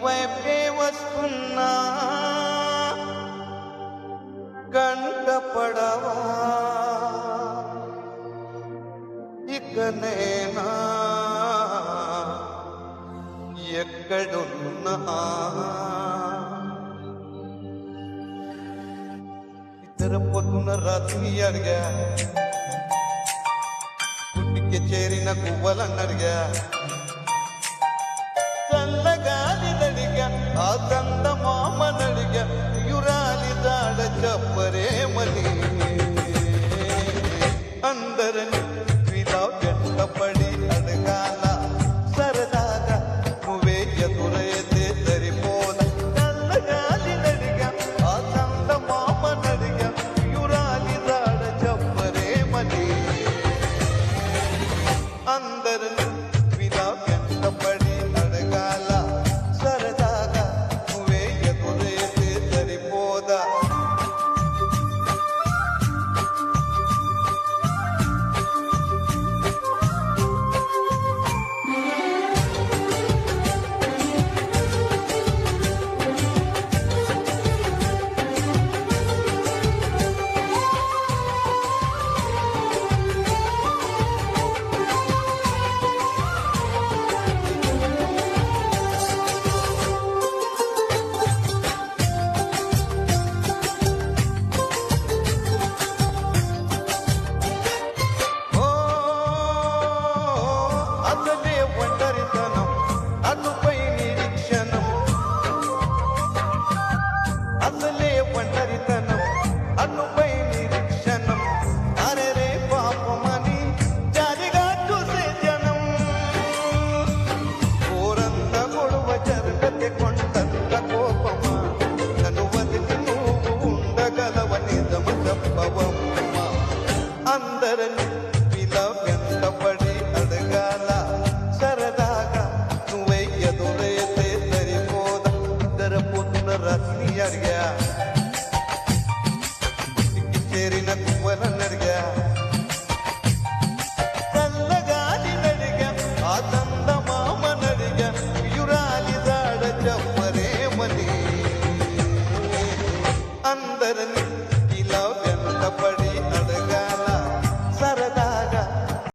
వైపే వస్తున్నా కంటపడవా ఇకనైనా ఎక్కడున్నా ఇద్దరు పొద్దున రాత్రి అడిగా గుడ్డికి చేరిన గువ్వలన్నడిగా చల్లగాలిదడిగా ఆ చందమామనడిగా యురాలి దాడ చెప్పరేమని అందరని విలా వెంటపడి అడగాల సరదాగా నువ్వే ఎదురైతే సరిపోదా చల్లగాలిదడిగా ఆ చందమామనడిగా యురాలి దాడ చెప్పరేమని అందరని విలా వెంటపడి అందరని ఇలా వెంటపడి అడగాల సరదాగా నువ్వే ఎదురైతే సరిపోదా ఇద్దరు పొద్దున రాత్రి అడిగా చేరిన